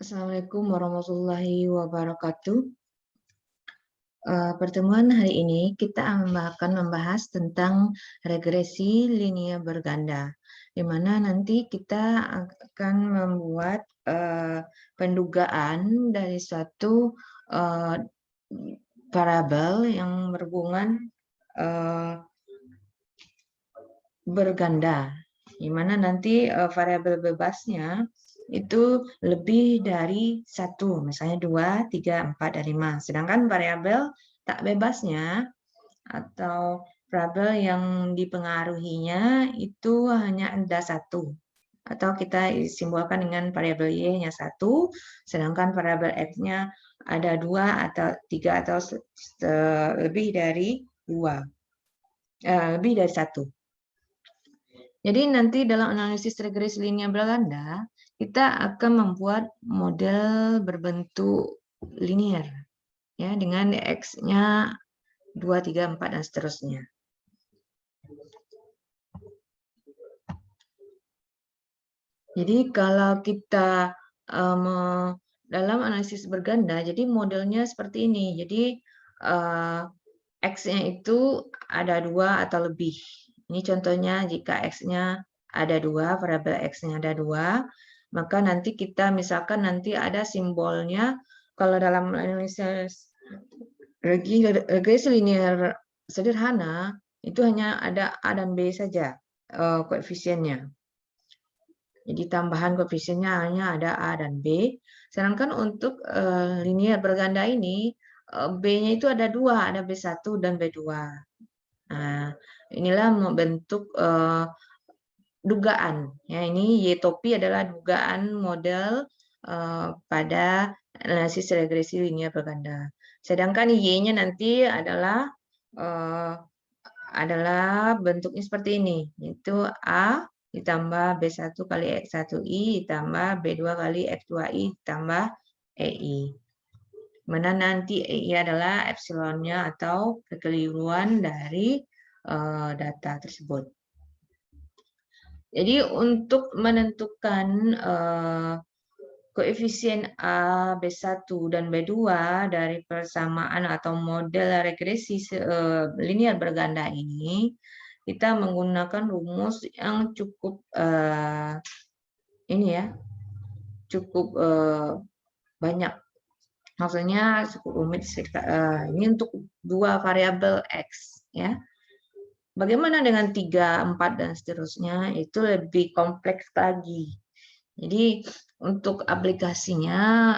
Assalamualaikum warahmatullahi wabarakatuh. Pertemuan hari ini kita akan membahas tentang regresi linear berganda, di mana nanti kita akan membuat pendugaan dari suatu uh, parabel yang berhubungan uh, berganda, di mana nanti variabel bebasnya itu lebih dari satu, misalnya 2, 3, 4, dan 5. Sedangkan variabel tak bebasnya atau variabel yang dipengaruhinya itu hanya ada satu. Atau kita simbolkan dengan variabel y-nya 1, sedangkan variabel x-nya ada 2 atau 3 atau lebih dari 2. Lebih dari 1. Jadi nanti dalam analisis regresi linear berganda, kita akan membuat model berbentuk linear ya dengan X-nya 2, 3, 4 dan seterusnya. Jadi kalau kita dalam analisis berganda, jadi modelnya seperti ini. Jadi X-nya itu ada 2 atau lebih. Ini contohnya jika X-nya ada 2, variabel X-nya ada 2, maka nanti kita misalkan nanti ada simbolnya, kalau dalam analisis regresi linear sederhana, itu hanya ada A dan B saja koefisiennya. Jadi tambahan koefisiennya hanya ada A dan B. Sedangkan untuk linear berganda ini, B-nya itu ada 2, ada B1 dan B2. Nah, inilah membentuk dugaan. Ya, ini Y-topi adalah dugaan model pada analisis regresi linear berganda. Sedangkan Y-nya nanti adalah bentuknya seperti ini, yaitu A ditambah B1 kali X1I ditambah B2 kali X2I ditambah EI. Mana nanti EI adalah epsilonnya atau kekeliruan dari data tersebut. Jadi untuk menentukan koefisien A, B1 dan B2 dari persamaan atau model regresi linear berganda ini, kita menggunakan rumus yang cukup cukup banyak. Maksudnya cukup rumit. Ini untuk 2 variabel X, ya. Bagaimana dengan 3, 4 dan seterusnya? Itu lebih kompleks lagi. Jadi untuk aplikasinya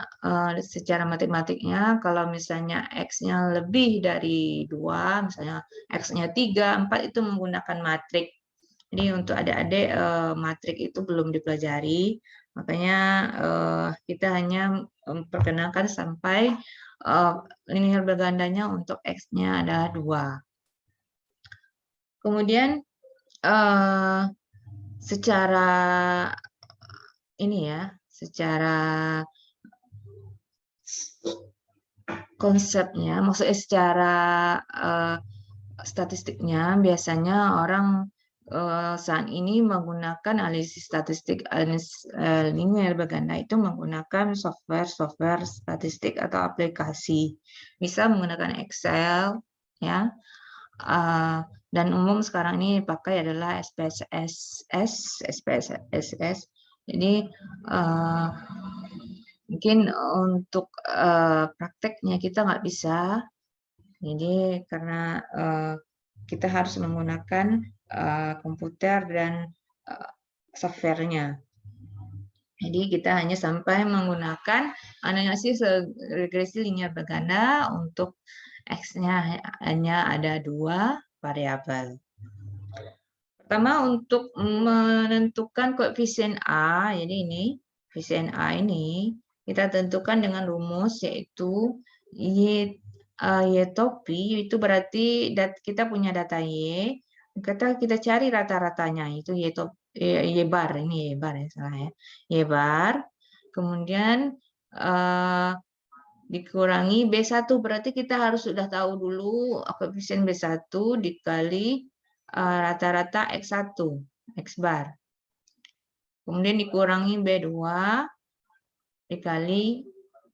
secara matematiknya, kalau misalnya X-nya lebih dari 2, misalnya X-nya 3, 4 itu menggunakan matrik. Jadi untuk adik-adik matrik itu belum dipelajari, makanya kita hanya memperkenalkan sampai linear bergandanya untuk X-nya adalah 2. Kemudian secara konsepnya, maksudnya secara statistiknya, biasanya orang saat ini menggunakan analisis statistik linear berganda itu menggunakan software statistik atau aplikasi. Bisa menggunakan Excel, ya. Dan umum sekarang ini dipakai adalah SPSS. Jadi mungkin untuk prakteknya kita nggak bisa. Jadi karena kita harus menggunakan komputer dan softwarenya. Jadi kita hanya sampai menggunakan analisis regresi linear berganda untuk X-nya hanya ada 2 variabel. Pertama untuk menentukan koefisien A, jadi ini koefisien A ini kita tentukan dengan rumus yaitu Y topi itu berarti kita punya data Y, kita cari rata-ratanya itu Y bar ini Y bar ya salah ya. Y bar kemudian dikurangi B1 berarti kita harus sudah tahu dulu koefisien B1 dikali rata-rata X1, X bar. Kemudian dikurangi B2 dikali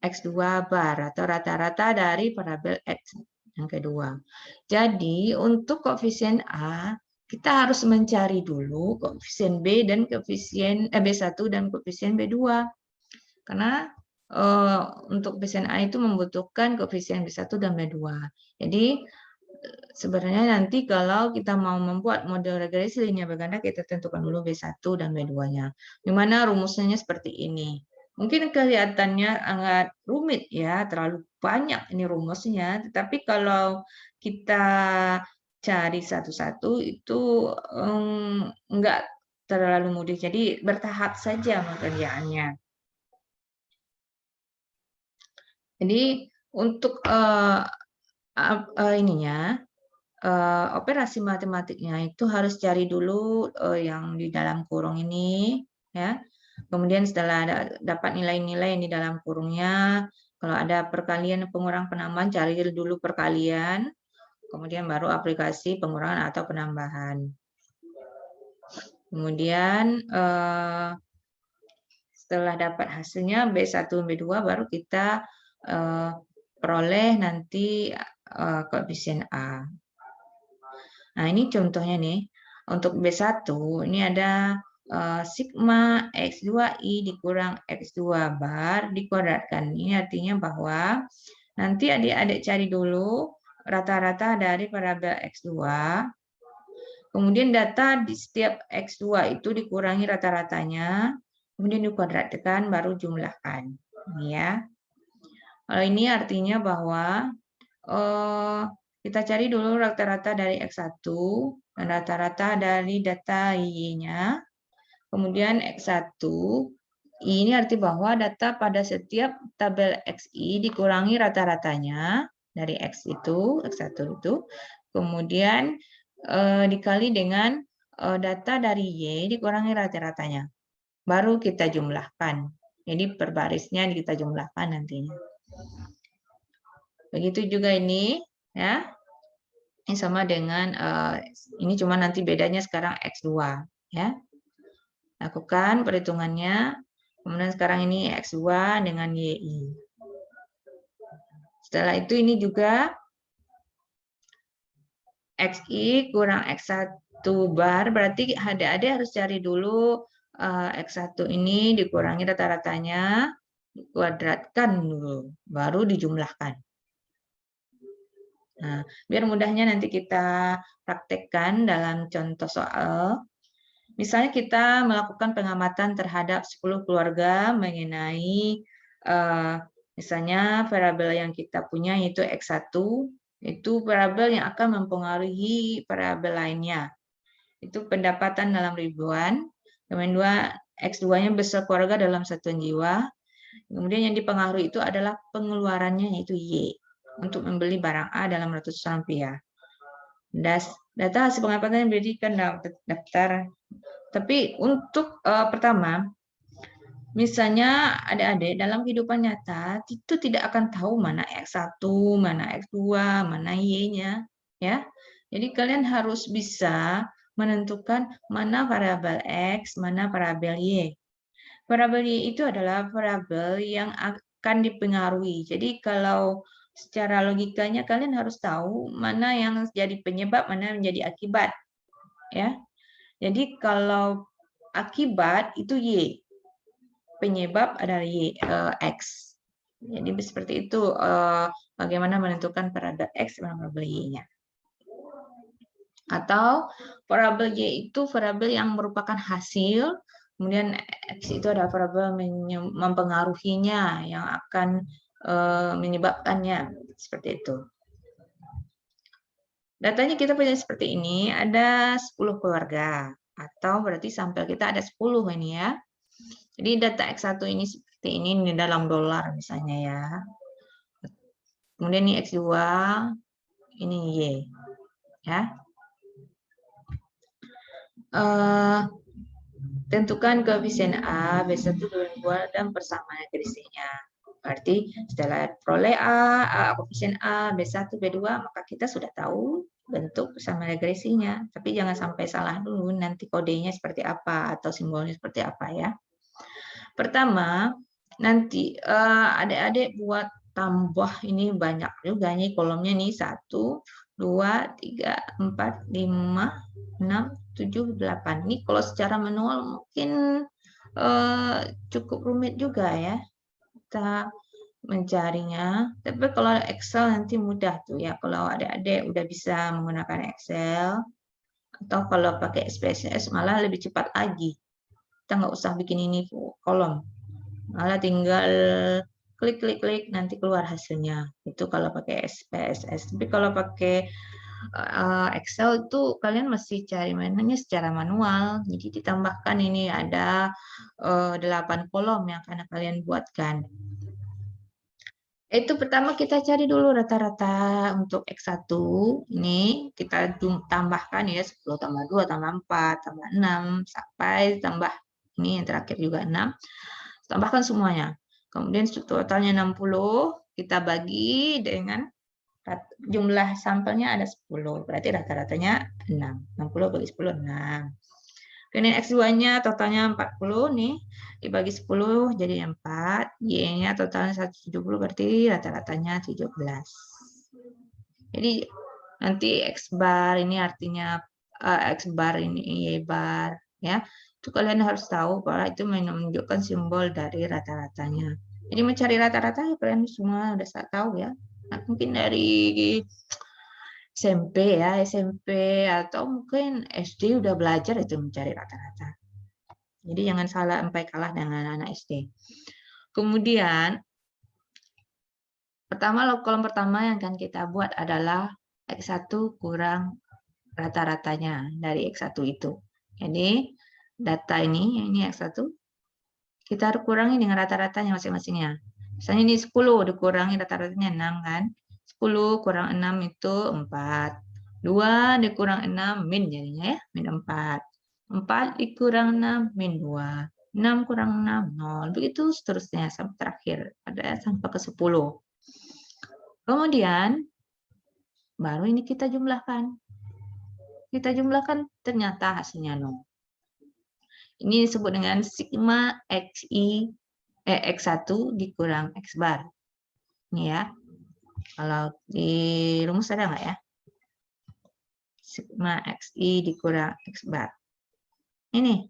X2 bar atau rata-rata dari variabel X yang kedua. Jadi untuk koefisien A, kita harus mencari dulu koefisien B dan koefisien B1 dan koefisien B2. Karena untuk koefisien A itu membutuhkan koefisien B1 dan B2. Jadi sebenarnya nanti kalau kita mau membuat model regresi linear berganda, kita tentukan dulu B1 dan B2-nya. Dimana rumusnya seperti ini. Mungkin kelihatannya sangat rumit ya, terlalu banyak ini rumusnya. Tetapi kalau kita cari satu-satu itu enggak terlalu mudah. Jadi bertahap saja pengerjaannya. Jadi untuk operasi matematiknya itu harus cari dulu yang di dalam kurung ini, ya. Kemudian setelah dapat nilai-nilai yang di dalam kurungnya, kalau ada perkalian, pengurang, penambahan, cari dulu perkalian, kemudian baru aplikasi pengurangan atau penambahan. Kemudian setelah dapat hasilnya B1, B2, baru kita peroleh nanti koefisien A. Nah, ini contohnya nih. Untuk B1, ini ada sigma X2I dikurang X2 bar dikuadratkan. Ini artinya bahwa nanti adik-adik cari dulu rata-rata dari variabel X2. Kemudian data di setiap X2 itu dikurangi rata-ratanya. Kemudian dikuadratkan, baru jumlahkan. Ini ya. Kalau ini artinya bahwa kita cari dulu rata-rata dari X1 dan rata-rata dari data Y-nya. Kemudian X1, ini arti bahwa data pada setiap tabel XI dikurangi rata-ratanya dari X itu, X1 itu. Kemudian dikali dengan data dari Y dikurangi rata-ratanya. Baru kita jumlahkan. Jadi per barisnya kita jumlahkan nantinya. Begitu juga ini. Ya, ini sama dengan ini cuma nanti bedanya sekarang X2 ya. Lakukan perhitungannya. Kemudian sekarang ini X2 dengan YI. Setelah itu ini juga XI kurang X1 bar, berarti adik-adik harus cari dulu X1 ini dikurangi rata-ratanya, dikuadratkan dulu, baru dijumlahkan. Nah, biar mudahnya nanti kita praktekkan dalam contoh soal. Misalnya kita melakukan pengamatan terhadap 10 keluarga mengenai misalnya variabel yang kita punya yaitu X1, itu variabel yang akan mempengaruhi variabel lainnya. Itu pendapatan dalam ribuan, kemudian X2-nya besar keluarga dalam satuan jiwa, kemudian yang dipengaruhi itu adalah pengeluarannya yaitu Y. Untuk membeli barang A dalam ratusan rupiah. Data hasil pengamatan yang diberikan dalam daftar. Tapi untuk pertama, misalnya adik-adik dalam kehidupan nyata itu tidak akan tahu mana X1, mana X2, mana Y-nya, ya. Jadi kalian harus bisa menentukan mana variabel X, mana variabel Y. Variabel Y itu adalah variabel yang akan dipengaruhi. Jadi kalau secara logikanya kalian harus tahu mana yang jadi penyebab, mana yang menjadi akibat. Ya. Jadi kalau akibat itu Y. Penyebab adalah Y, X. Jadi seperti itu bagaimana menentukan variabel X dan variabel Y-nya. Atau variabel Y itu variabel yang merupakan hasil, kemudian X itu adalah variabel mempengaruhinya yang akan menyebabkannya, seperti itu. Datanya kita punya seperti ini, ada 10 keluarga, atau berarti sampel kita ada 10 ini ya. Jadi data X1 ini seperti ini dalam dolar misalnya ya. Kemudian ini X2, ini Y. Ya. Tentukan koefisien A, B1, B2, dan persamaan selisihnya. Berarti setelah peroleh A, koefisien A, B1, B2, maka kita sudah tahu bentuk persamaan regresinya. Tapi jangan sampai salah dulu, nanti kodenya seperti apa atau simbolnya seperti apa ya. Pertama, Nanti adik-adik buat tambah ini banyak juga nih kolomnya nih 1, 2, 3, 4, 5, 6, 7, 8. Ini kalau secara manual mungkin cukup rumit juga ya kita mencarinya. Tapi kalau Excel nanti mudah tuh ya. Kalau adik-adik udah bisa menggunakan Excel atau kalau pakai SPSS malah lebih cepat lagi. Kita nggak usah bikin ini kolom. Malah tinggal klik nanti keluar hasilnya. Itu kalau pakai SPSS. Tapi kalau pakai Excel itu kalian masih cari mainannya secara manual. Jadi ditambahkan ini ada 8 kolom yang akan kalian buatkan. Itu pertama kita cari dulu rata-rata untuk X1. Ini kita tambahkan ya 10 tambah 2 tambah 4 tambah 6 sampai tambah ini yang terakhir juga 6. Tambahkan semuanya. Kemudian totalnya 60, kita bagi dengan jumlah sampelnya ada 10. Berarti rata-ratanya 6. 60 bagi 10, 6. Kemudian X2-nya totalnya 40 nih. Dibagi 10 jadi 4. Y-nya totalnya 170 berarti rata-ratanya 17. Jadi nanti X bar ini artinya X bar ini Y bar ya. Itu kalian harus tahu bahwa itu menunjukkan simbol dari rata-ratanya. Jadi mencari rata-rata kalian semua udah tahu ya. Nah, mungkin dari SMP ya, SMP atau mungkin SD udah belajar itu mencari rata-rata. Jadi jangan salah sampai kalah dengan anak SD. Kemudian kolom pertama yang akan kita buat adalah X1 kurang rata-ratanya dari X1 itu. Jadi data ini X1 kita kurangi dengan rata-ratanya masing-masingnya. Misalnya ini 10 dikurangi rata-ratanya 6 kan. 10 kurang 6 itu 4. 2 dikurang 6 min jadinya ya, min 4. 4 dikurang 6 min 2. 6 kurang 6 0. Begitu seterusnya sampai terakhir ada sampai ke 10. Kemudian baru ini kita jumlahkan. Kita jumlahkan ternyata hasilnya 0. Ini disebut dengan sigma X1 dikurang X bar. Ini ya. Kalau di rumus ada nggak ya? Sigma XI dikurang X bar. Ini.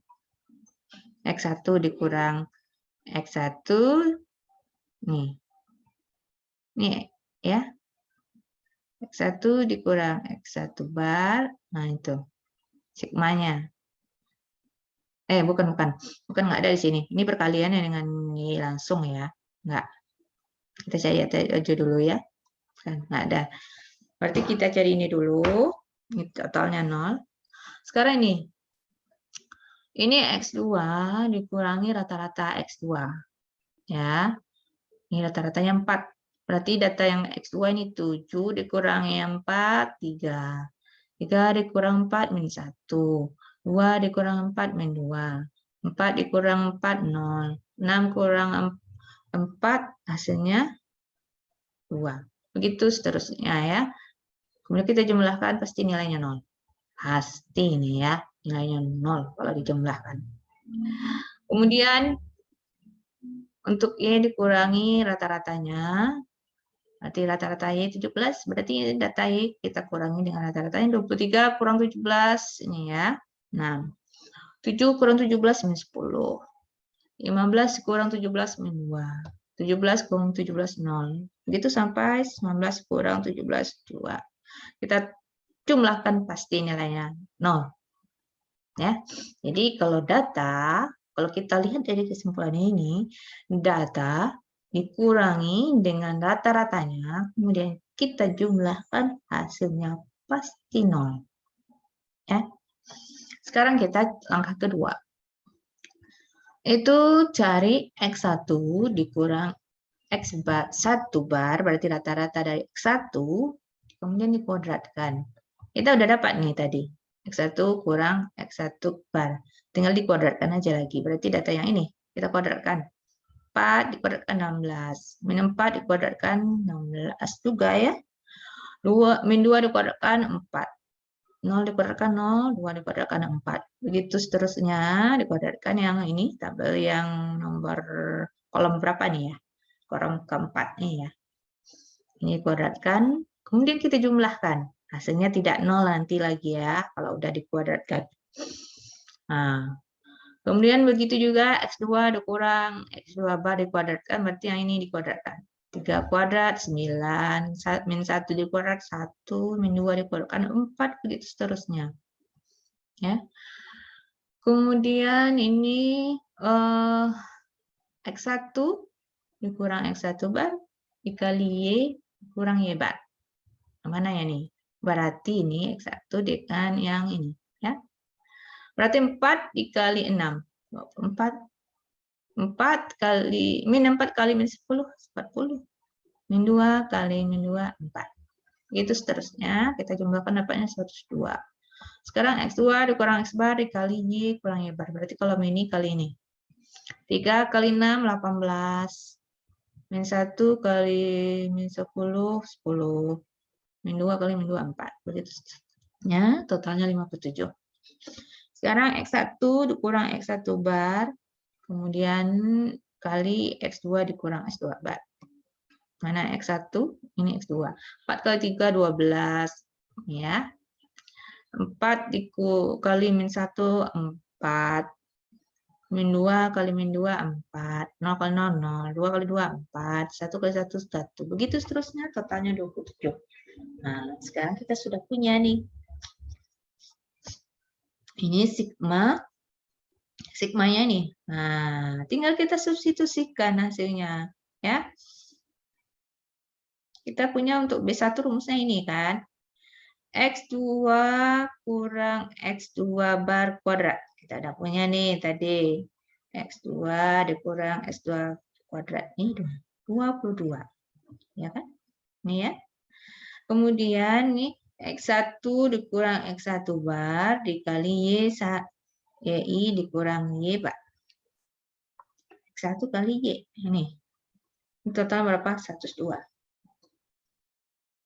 X1 dikurang X1. Nih. Nih ya. X1 dikurang X1 bar. Nah itu. Sigmanya. Bukan nggak ada di sini. Ini perkaliannya dengan ini langsung ya, nggak. Kita cari aja dulu ya, kan nggak ada. Berarti kita cari ini dulu, ini totalnya 0. Sekarang ini X2 dikurangi rata-rata X2 ya. Ini rata-ratanya 4. Berarti data yang X2 ini 7 dikurangi 4 3. 3 dikurang 4 min 1. 2 dikurang 4 min 2. 4 dikurang 4 0. 6 kurang 4 hasilnya 2. Begitu seterusnya ya. Kemudian kita jumlahkan pasti nilainya 0. Pasti ini ya, nilainya 0 kalau dijumlahkan. Kemudian untuk Y dikurangi rata-ratanya. Berarti rata-rata Y 17, berarti data Y kita kurangi dengan rata-ratanya 23 kurang 17 ini ya. Nah, 7 kurang 17 min 10. 15 kurang 17 min 2. 17 kurang 17 0. Begitu sampai 19 kurang 17 2. Kita jumlahkan pasti nilainya 0. Ya. Jadi kalau kita lihat dari kesimpulan ini, data dikurangi dengan rata-ratanya, kemudian kita jumlahkan hasilnya pasti 0. Ya. Sekarang kita langkah kedua. Itu cari X1 dikurang X bar 1 bar, berarti rata-rata dari X1, kemudian dikuadratkan. Kita udah dapat nih tadi, X1 kurang X1 bar. Tinggal dikuadratkan aja lagi, berarti data yang ini kita kuadratkan. 4 dikuadratkan 16. Min 4 dikuadratkan 16 juga ya. Min 2 dikuadratkan 4. 0 dikuadratkan 0, 2 dikuadratkan 4. Begitu seterusnya dikuadratkan yang ini, tabel yang nomor kolom berapa nih ya? Kolom keempat nih ya. Ini kuadratkan, kemudian kita jumlahkan. Hasilnya tidak 0 nanti lagi ya, kalau udah dikuadratkan. Nah, kemudian begitu juga X2 dikurang X2 bar dikuadratkan, berarti yang ini dikuadratkan. 3 kuadrat, 9, min 1 dikuadrat, 1, min 2 dikuadratkan, 4, begitu seterusnya. Ya. Kemudian ini X1 dikurang X1 bar dikali Y kurang Y bar. Mana ya nih? Berarti ini X1 dengan yang ini. Ya. Berarti 4 dikali 6. 24. 4 kali, min 4 kali min 10, 40. Min 2 kali min 2, 4. Begitu seterusnya, kita jumlahkan dapatnya 102. Sekarang X2 dikurang X bar dikali Y kurang Y bar. Berarti kalau ini kali ini. 3 kali 6, 18. Min 1 kali min 10, 10. Min 2 kali min 2, 4. Begitu seterusnya, totalnya 57. Sekarang X1 dikurang X1 bar, kemudian kali X2 dikurang X2 bar. Mana X1? Ini X2. 4 kali 3, 12. Ya. 4 kali min 1, 4. Min 2 kali min 2, 4. 0 kali 0, 0. 2 kali 2, 4. 1 kali 1, 1. Begitu seterusnya, totalnya 27. Nah, sekarang kita sudah punya nih. Ini sigmanya nih. Nah, tinggal kita substitusikan hasilnya. Ya. Kita punya untuk B1 rumusnya ini kan. X2 kurang X2 bar kuadrat. Kita udah punya nih tadi. X2 dikurang X2 kuadrat. Ini 22. Ya kan? Ini ya. Kemudian nih X1 dikurang X1 bar dikali Y dikurang Y bar. X1 kali Y. Ini. Total berapa? 102.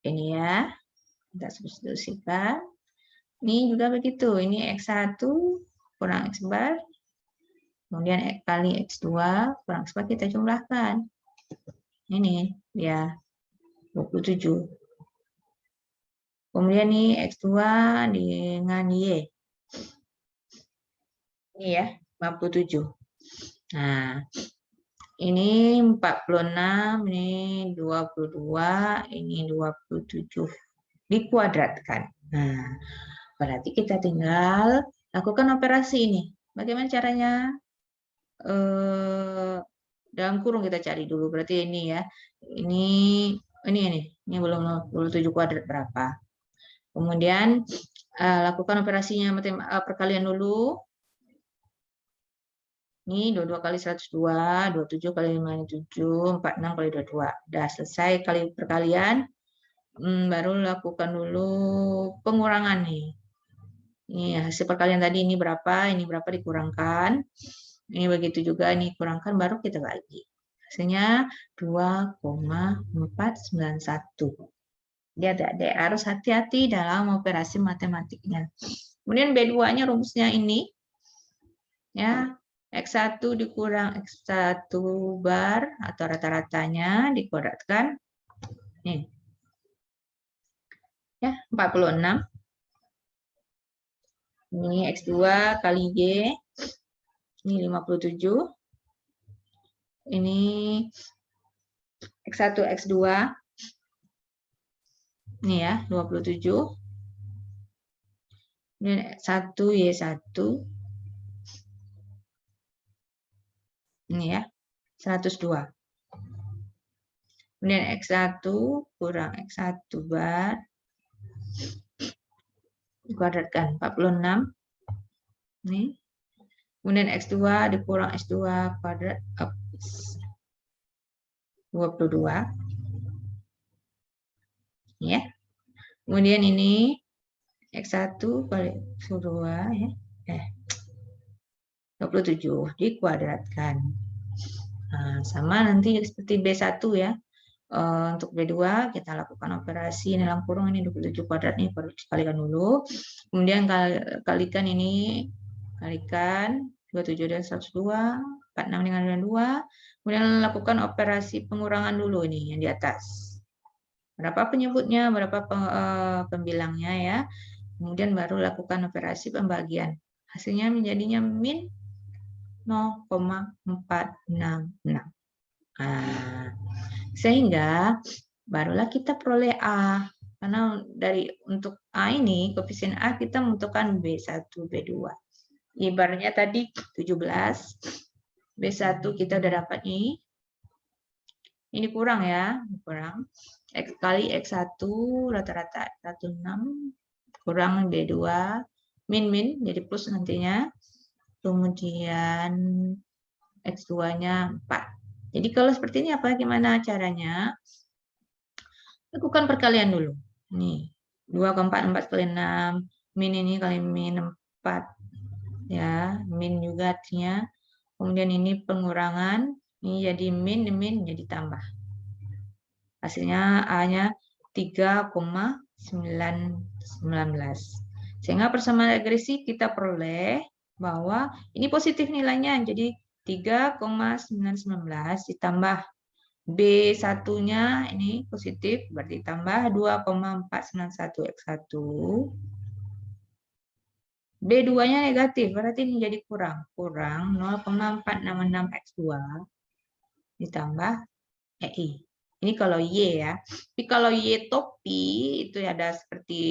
Ini ya. Kita substitusikan. Ini juga begitu. Ini X1 kurang X bar. Kemudian kali X2 kurang X bar kita jumlahkan. Ini ya 27. Kemudian ini X2 dengan Y. Ini ya 57. Nah, ini 46, ini 22, ini 27. Dikuadratkan. Nah, berarti kita tinggal lakukan operasi ini. Bagaimana caranya? Dalam kurung kita cari dulu. Berarti ini ya. Ini belum 27 kuadrat berapa. Kemudian lakukan operasinya perkalian dulu. Ini 22 kali 102, 27 kali 57, 46 kali 22. Udah selesai kali perkalian. Baru lakukan dulu pengurangan nih. Ini hasil perkalian tadi ini berapa dikurangkan. Ini begitu juga, ini kurangkan baru kita bagi. Hasilnya 2,491. Dia adik-adik harus hati-hati dalam operasi matematiknya. Kemudian B2-nya rumusnya ini. Ya, X1 dikurang X1 bar atau rata-ratanya dikuadratkan. Nih. Ya, 46. Ini X2 kali Y. Ini 57. Ini X1, X2. Ini ya, 27. Ini 1, Y1. Ini ya, 102. Kemudian X1 kurang X1 bar. Dikuadratkan 46. Ini. Kemudian X2 dikurang X2 kuadrat. 22. Ya. Kemudian ini X1 kali X2 ya. 27 dikuadratkan. Nah, sama nanti seperti B1 ya. Untuk B2 kita lakukan operasi dalam kurung ini 27 kuadrat nih, perlu dikalikan dulu. Kemudian kalikan ini, kalikan 27 dan 102, 46 dengan 92. Kemudian lakukan operasi pengurangan dulu nih yang di atas. Berapa penyebutnya, berapa pembilangnya ya. Kemudian baru lakukan operasi pembagian. Hasilnya menjadinya min 0,466. Nah, sehingga barulah kita peroleh A. Karena untuk A ini, koefisien A kita membutuhkan B1, B2. Ibaratnya tadi 17, B1 kita udah dapat nih. Ini kurang ya, kurang. X kali X1 rata-rata 16 kurang B2 min jadi plus nantinya. Kemudian X2-nya 4. Jadi kalau seperti ini gimana caranya? Lakukan perkalian dulu. Nih, 2 ke 4, 4 kali 6. Min ini kali min 4. Ya, min juga artinya. Kemudian ini pengurangan. Ini jadi min jadi tambah. Hasilnya A-nya 3,919. Sehingga persamaan regresi kita peroleh bahwa ini positif nilainya. Jadi 3,919 ditambah B1-nya ini positif, berarti tambah 2,491 X1. B2-nya negatif, berarti ini jadi kurang. Kurang 0,466 X2 ditambah EI. Ini kalau Y ya. Tapi kalau Y topi, itu ada seperti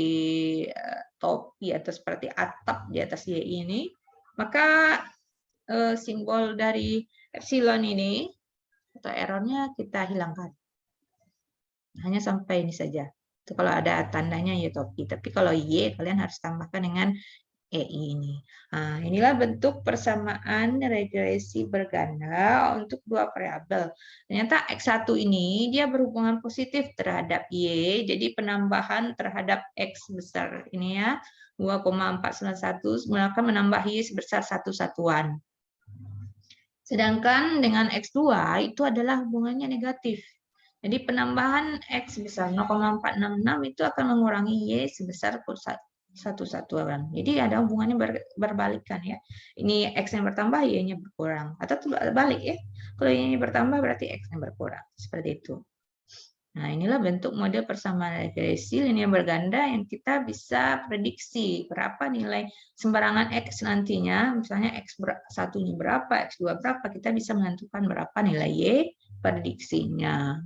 topi atau seperti atap di atas Y ini, maka simbol dari epsilon ini atau errornya kita hilangkan. Hanya sampai ini saja. Itu kalau ada tandanya Y topi. Tapi kalau Y, kalian harus tambahkan dengan EI ini. Nah, inilah bentuk persamaan regresi berganda untuk dua variabel. Ternyata X1 ini dia berhubungan positif terhadap Y, jadi penambahan terhadap X besar ini ya, 2,491 akan menambah Y sebesar 1 satuan. Sedangkan dengan X2 itu adalah hubungannya negatif. Jadi penambahan X besar 0,466 itu akan mengurangi Y sebesar 1 satuan. Jadi ada hubungannya berbalikan ya. Ini X yang bertambah, Y-nya berkurang. Atau balik ya. Kalau Y-nya bertambah berarti X-nya berkurang. Seperti itu. Nah, inilah bentuk model persamaan regresi linear berganda yang kita bisa prediksi berapa nilai sembarangan X nantinya. Misalnya X1-nya berapa, X2 berapa, kita bisa menentukan berapa nilai Y prediksinya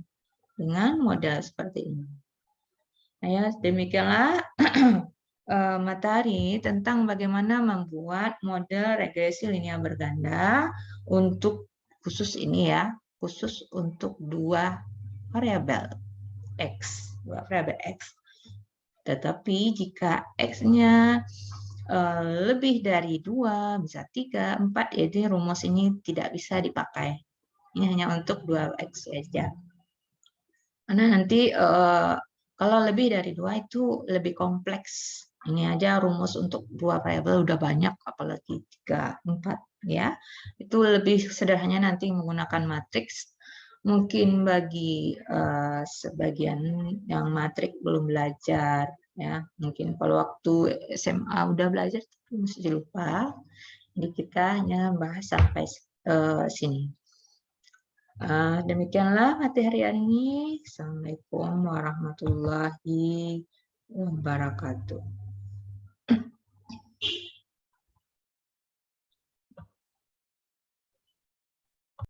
dengan model seperti ini. Nah, ya, demikianlah materi tentang bagaimana membuat model regresi linear berganda untuk khusus ini ya, khusus untuk dua variabel X, dua variabel X. Tetapi jika X-nya lebih dari 2, bisa 3, 4, jadi rumus ini tidak bisa dipakai. Ini hanya untuk 2X saja. Karena nanti kalau lebih dari 2 itu lebih kompleks. Ini aja rumus untuk dua variabel udah banyak, apalagi 3, 4 ya. Itu lebih sederhana nanti menggunakan matriks. Mungkin bagi sebagian yang matrik belum belajar ya, mungkin kalau waktu SMA udah belajar tapi masih lupa. Jadi kita hanya bahas sampai sini. Demikianlah materi hari ini. Assalamualaikum warahmatullahi wabarakatuh.